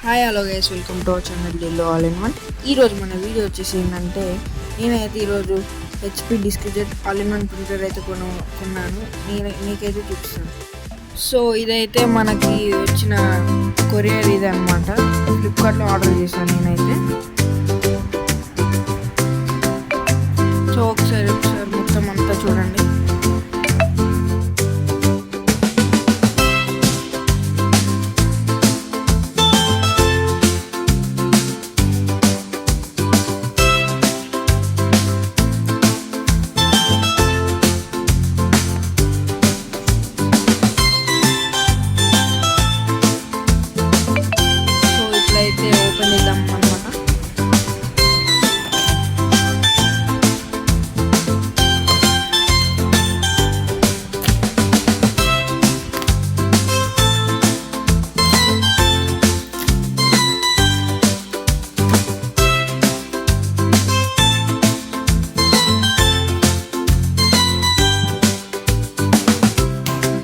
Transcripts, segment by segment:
Hi hello guys, welcome to our channel ఢిల్లో all in one. ఈరోజు మన video వచ్చేసి ఏంటంటే, నేనైతే ఈరోజు HP DeskJet all in one printer అయితే కొన్నాను. మీకైతే చూపిస్తాను. సో ఇదైతే మనకి వచ్చిన కొరియర్ ఇది అనమాట. ఫ్లిప్కార్ట్లో ఆర్డర్ చేశాను నేనైతే. సో ఒకసారి మొత్తం అంతా చూడండి. అయితే ఓపెన్ చేద్దాం అనమాట.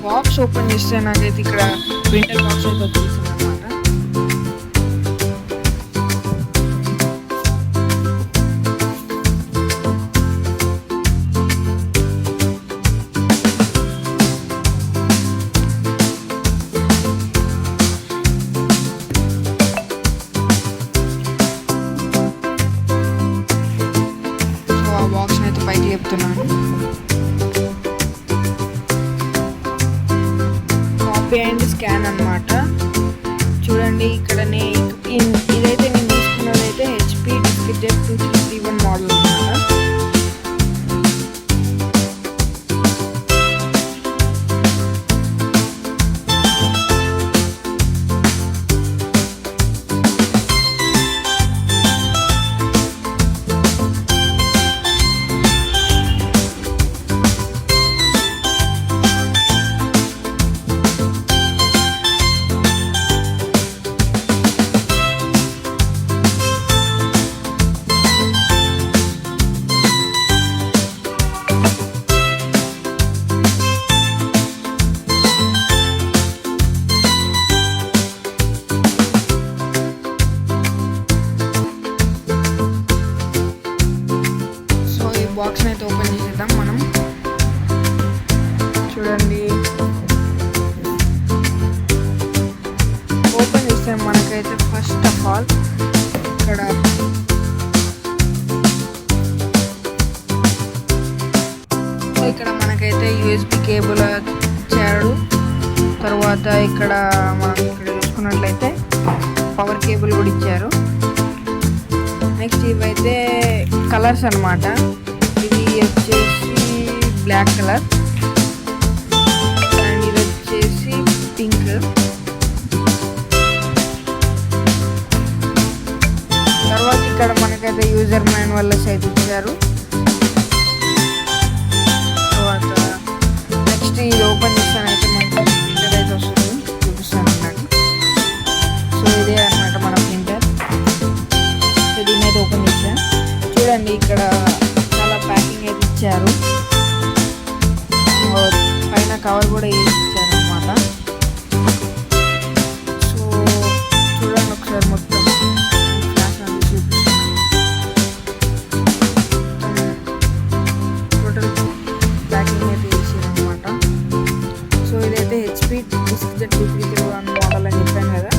బాక్స్ ఓపెన్ చేస్తే నాకైతే ఇక్కడ ప్రింటర్ బాక్స్ అయితే వచ్చేసింది అనమాట. బాక్స్ అయితే పైకి చెప్తున్నాను. కాపీ అండ్ స్కాన్ అన్నమాట. చూడండి ఇక్కడనే ఇదైతే నేను తీసుకున్నది అయితే హెచ్పి డిస్క్జెట్ 2331 మోడల్ అన్నమాట. బాక్స్ అయితే ఓపెన్ చేసేద్దాం మనం. చూడండి ఓపెన్ చేస్తే మనకైతే ఫస్ట్ ఆఫ్ ఆల్ ఇక్కడ మనకైతే యూఎస్బి కేబుల్ ఇచ్చాడు. తర్వాత ఇక్కడ మనం చూసుకున్నట్లయితే పవర్ కేబుల్ కూడా ఇచ్చారు. నెక్స్ట్ ఇవైతే కలర్స్ అన్నమాట. ఇది వచ్చేసి బ్లాక్ కలర్ అండ్ ఇది వచ్చేసి పింక్. తర్వాత ఇక్కడ మనకైతే యూజర్ మాన్యువల్ అయితే ఇచ్చారు. తర్వాత నెక్స్ట్ ఇది ఓపెన్ చేస్తానైతే మనకి ప్రింటర్ అయితే వస్తుంది, చూపిస్తాను అన్నట్టు. సో ఇదే అన్నమాట మన ప్రింటర్. సో దీన్ని అయితే ఓపెన్ చేశాను. చూడండి ఇక్కడ చాలా ప్యాకింగ్ అయితే ఇచ్చారు. పైన కవర్ కూడా వేసి ఇచ్చారు అనమాట. సో చూడండి ఒకసారి మొత్తం ఫ్లాష్ అనేది చూపిస్తున్నాను. టోటల్ ప్యాకింగ్ అయితే వేసారు అనమాట. సో ఇదైతే హెచ్పి డిస్క్జెట్ 2331 మోడల్ అని చెప్పాను కదా.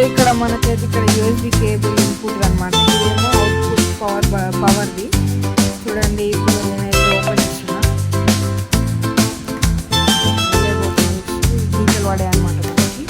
ఇక్కడ మనకైతే ఇక్కడ యూఎస్బి కేబుల్ ఇన్పుట్ అనమాట. ఇదేమో అవుట్పుట్ పవర్ది. చూడండి ఇప్పుడు నేనైతే ఓపెన్ చేస్తున్నా. డీజిల్ వాడే అనమాట మనకి.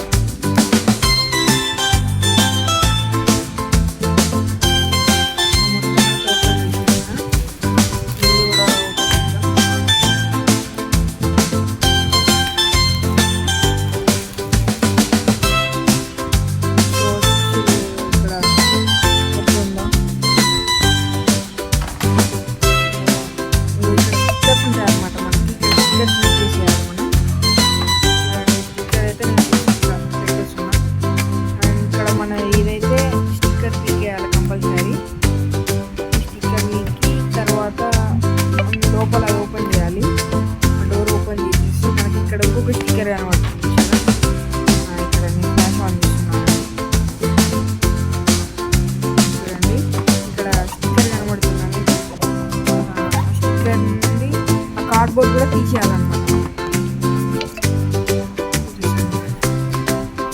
తీసేయాలన్నమాట.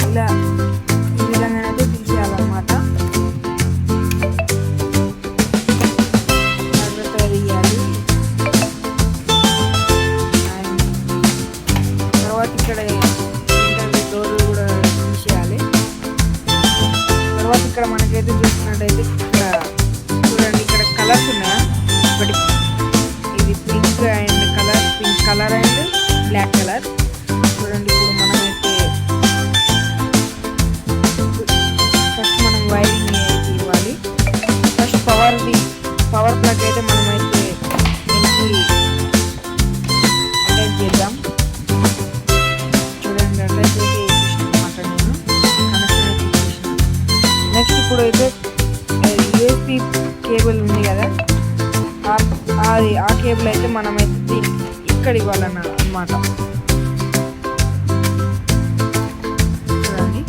ఇలా ఈ విధంగా అయితే తీసేయాలన్నమాట. జాగ్రత్తగా తీయాలి. అండ్ తర్వాత ఇక్కడ డోర్ కూడా తీసేయాలి. తర్వాత ఇక్కడ మనకైతే చూసుకున్నట్టయితే ఇక్కడ చూడండి, ఇక్కడ కలర్స్ ఉన్నాయా, ఒకటి ఇది pink colour and black colour. చూడండి, ఇప్పుడు మనమైతే ఫస్ట్ మనం వైరింగ్ అయితే ఇవ్వాలి. ఫస్ట్ పవర్ ప్లగ్ అయితే మనమైతే దీనికి అటాచ్ చేద్దాం. చూడండి, అటాచ్ అయితే వేసేసాను అన్నమాట, నేను కనెక్షన్ అయితే ఇచ్చేసాను. నెక్స్ట్ ఇప్పుడు అయితే యూఎస్బి కేబుల్ ఉంది కదా, ఆ కేబుల్ అయితే మనమైతే ఇక్కడ ఇవ్వాలన్నమాట. చూడండి,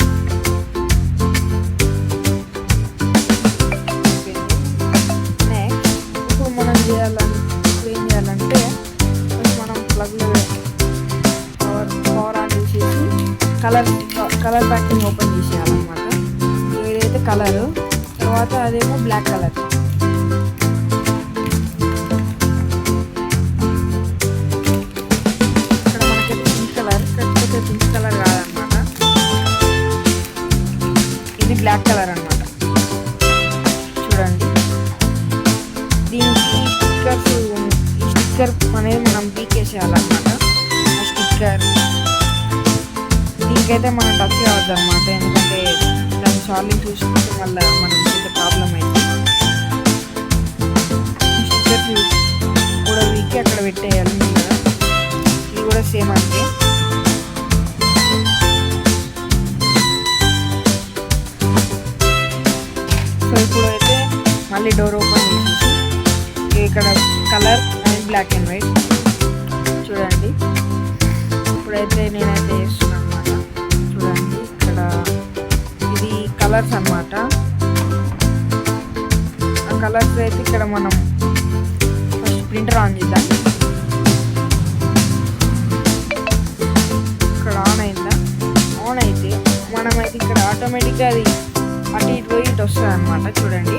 నెక్స్ట్ ఇప్పుడు మనం ఏం చేయాలంటే మనం ప్లగ్లో పవర్ ఆన్ చేసేసి కలర్ ప్యాకింగ్ ఓపెన్ చేసేయాలన్నమాట. ఏదైతే కలరు, తర్వాత అదేమో బ్లాక్ కలర్. ఇక్కడ మనకైతే పింక్ కలర్, కాకపోతే పింక్ కలర్ కాదనమాట, ఇది బ్లాక్ కలర్ అనమాట. చూడండి, దీనికి ఈ స్టిక్కర్ అనేది మనం పీకేసేయాలన్నమాట. ఆ స్టిక్కర్ దీనికైతే మనం టచ్ కావద్దు అనమాట, ఎందుకంటే దాన్ని సాల్వింగ్ చూసుకుంటే మళ్ళీ మనకి పెద్ద ప్రాబ్లం అయింది. స్టిక్కర్స్ కూడా వీకి అక్కడ పెట్టేయాలి కదా, ఇది కూడా సేమ్ అంతే. సో ఇప్పుడు అయితే మళ్ళీ డోర్ ఓపెన్ చేసేసి ఇక్కడ colour and black and white. చూడండి, ఇప్పుడైతే నేనైతే వేస్తున్నాను అనమాట. చూడండి, ఇక్కడ ఇది కలర్స్ అన్నమాట. ఆ కలర్స్ అయితే ఇక్కడ మనం ఫస్ట్ ప్రింటర్ ఆన్ చేద్దాం. ఇక్కడ ఆన్ అయిందా, ఆన్ అయితే మనమైతే ఇక్కడ ఆటోమేటిక్గా అది అటు ఇటు పోయి ఇటు వస్తుంది అనమాట. చూడండి,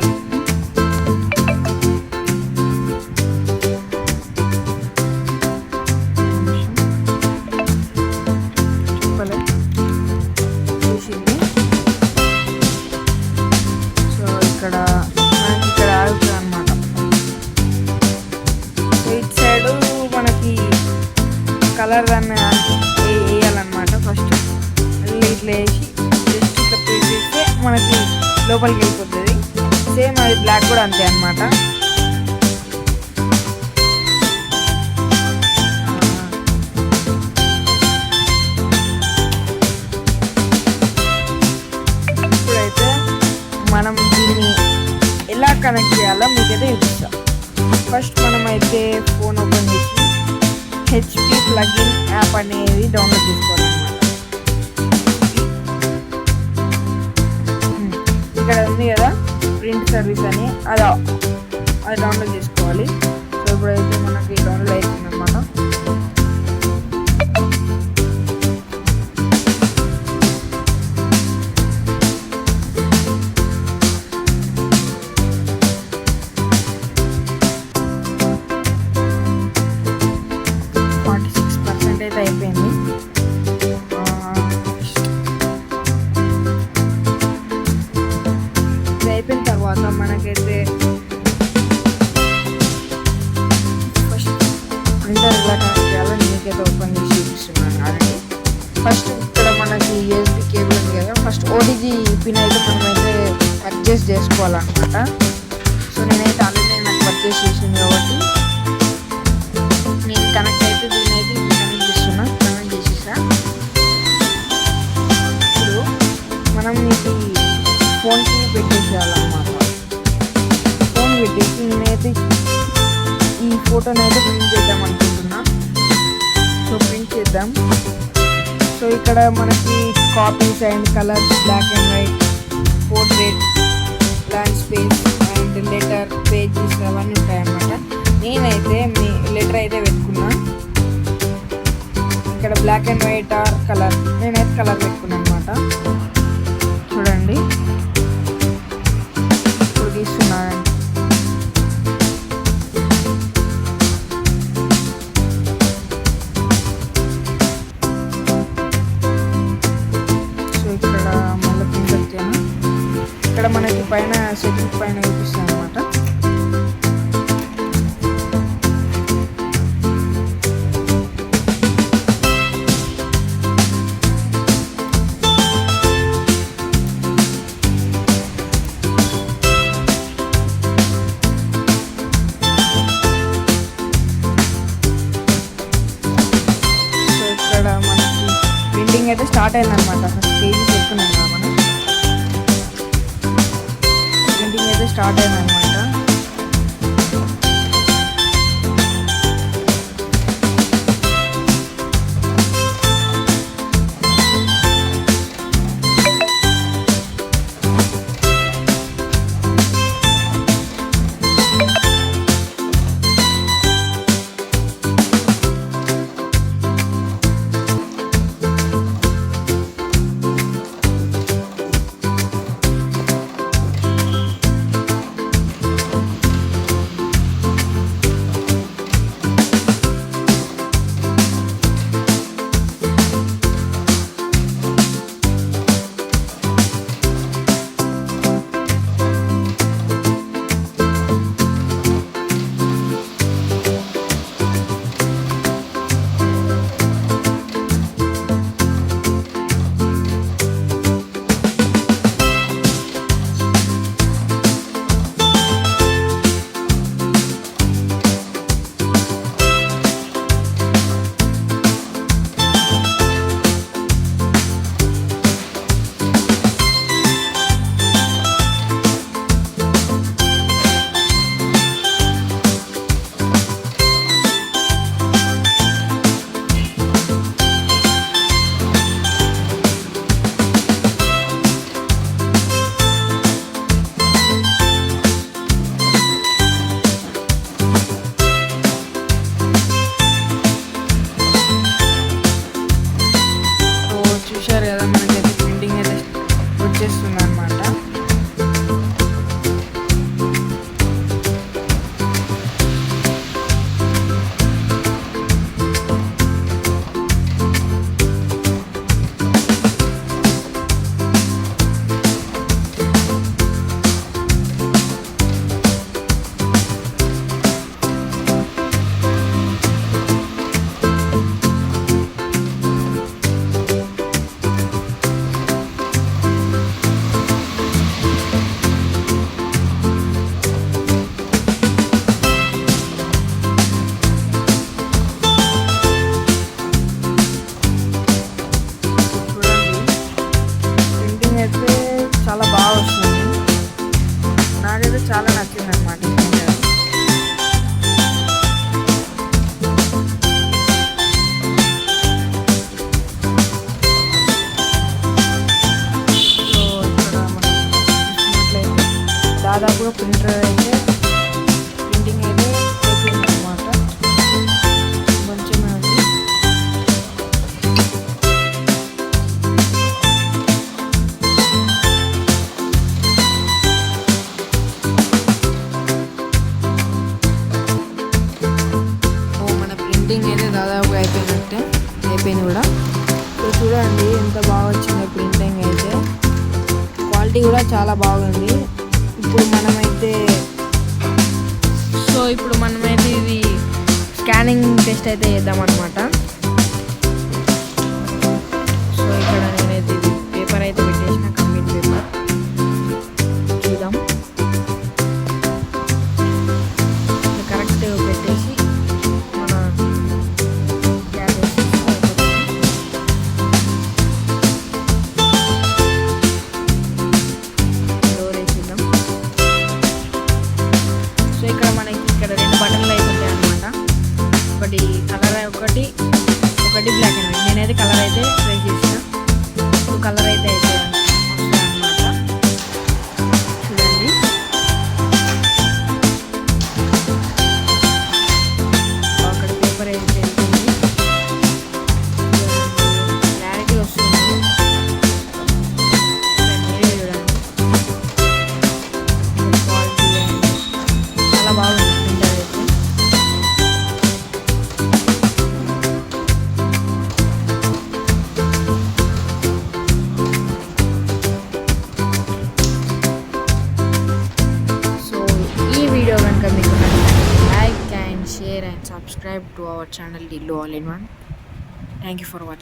ఇక్కడ ఆగుతుంది అనమాట. సో ఇటు సైడు మనకి కలర్ దాన్ని వేయాలన్నమాట. ఫస్ట్ మళ్ళీ ఇట్లా వేసి జస్ట్ ఇట్లా ప్రెస్ చేస్తే మనకి లోపలికి వెళ్ళిపోతుంది. సేమ్ అది బ్లాక్ కూడా అంతే అనమాట. ఇప్పుడైతే మనం దీన్ని ఎలా కనెక్ట్ చేయాలో మీకైతే చూపిస్తాం. ఫస్ట్ మనమైతే ఫోన్ ఓపెన్ చేసి హెచ్పి ప్లగిన్ యాప్ అనేది డౌన్లోడ్ చేసుకోవాలన్నమాట. ఇక్కడ ఉంది కదా ప్రింట్ సర్వీస్ అని, అది డౌన్లోడ్ చేసుకోవాలి. సో ఇప్పుడైతే మనకి డౌన్లోడ్ అవుతుంది అనమాట. అయిపోయింది. ఇది అయిపోయిన తర్వాత మనకైతే ఫస్ట్ ప్రింటర్ ఎలా కనెక్ట్ చేయాలో మీకైతే ఓపెన్ చేసి చూపిస్తున్నాను ఆల్రెడీ. ఫస్ట్ ఇక్కడ మనకి యూఎస్బి కేబుల్ ఉంది కదా, ఫస్ట్ ఓటీజీ పిన్ అయితే మనమైతే పర్చేస్ చేసుకోవాలన్నమాట. సో నేనైతే ఆల్రెడీ నాకు పర్చేస్ చేసింది కాబట్టి నేను కనెక్ట్ అయితే దీన్ని అయితే కనెక్ట్ చేసేసా. ఇప్పుడు మనం ఇది ఫోన్కి పెట్టేసేయాలన్నమాట. ఫోన్ పెట్టేసి నేనైతే ఈ ఫోటోని అయితే ప్రింట్ చేద్దాం అనుకుంటున్నా. సో ప్రింట్ చేద్దాం. సో ఇక్కడ మనకి copies and colours, black and white, portrait, landscape and letter, pages అవన్నీ ఉంటాయన్నమాట. నేనైతే మీ లెటర్ అయితే పెట్టుకున్నా. Black and white or colour. నేనైతే కలర్ పెట్టుకున్నాను అనమాట. చూడండి ఇప్పుడు తీస్తున్నానండి. సో ఇక్కడ మళ్ళీ ప్రింట్ వచ్చాను. ఇక్కడ మనకి పైన సెట్టింగ్ పైన చూపిస్తాను అనమాట. ప్రింటింగ్ అయితే స్టార్ట్ అయిందనమాట. ఫస్ట్ పేజీ చెప్తున్నాను కదా మనం. ప్రింటింగ్ అయితే స్టార్ట్ అయిందనమాట. వచ్చేస్తుంది అనమాట. చాలా బాగా వస్తుంది. నాకైతే చాలా నచ్చింది అనమాట. సో ఇక్కడ మనం చూసుకున్నట్లయితే దాదాపుగా ప్రింటర్ అయితే ప్రింటింగ్ అయితే అయిపోయింది అనమాట. మంచిగా ఉంది. ప్రింటింగ్ అయితే దాదాపుగా అయిపోయింది కూడా. సో చూడండి ఎంత బాగా వచ్చిందో ప్రింటింగ్ అయితే. క్వాలిటీ కూడా చాలా బాగుంది. ఇప్పుడు మనమైతే ఇది స్కానింగ్ టెస్ట్ అయితే చేద్దామన్నమాట. సో ఇక్కడ నేనైతే ఇది పేపర్ అయితే పెట్టేసిన, కంప్లీట్ పేపర్. చూద్దాం కరెక్ట్ పెట్టేసి ఒకటి బ్లాక్ అండ్ వైట్. నేనైతే కలర్ అయితే ట్రై చేసిన. ఇప్పుడు కలర్ అయితే వస్తాయి అన్నమాట. చూడండి అక్కడ పేపర్ అయితే వెళ్తుంది. share and subscribe to our channel Dillo All in One. Thank you for watching.